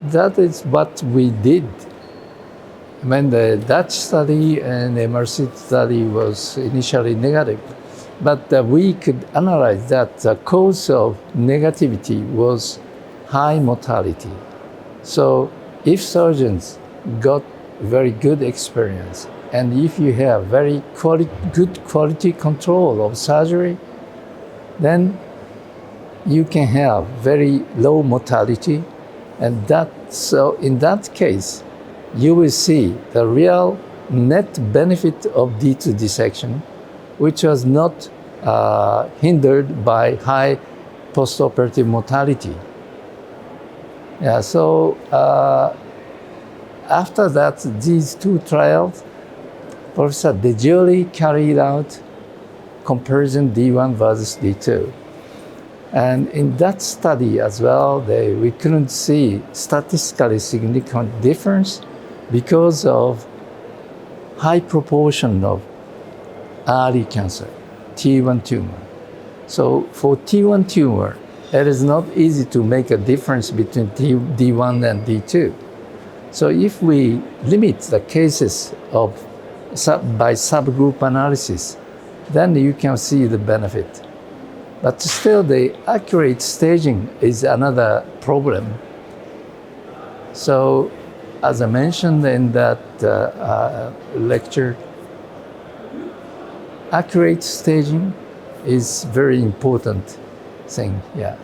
That is what we did. When the Dutch study and MRC study was initially negative, but we could analyze that the cause of negativity was high mortality. So if surgeons got very good experience, and if you have very good quality control of surgery, then you can have very low mortality, and so in that case, you will see the real net benefit of D2 dissection, which was not hindered by high postoperative mortality. Yeah, so after that, these two trials, Professor De Gioli carried out comparison D1 versus D2. And in that study as well, we couldn't see statistically significant difference because of high proportion of early cancer, T1 tumor. So for T1 tumor, it is not easy to make a difference between D1 and D2. So if we limit the cases by subgroup analysis, then you can see the benefit. But still, the accurate staging is another problem. So, as I mentioned in that lecture, accurate staging is very important thing, yeah.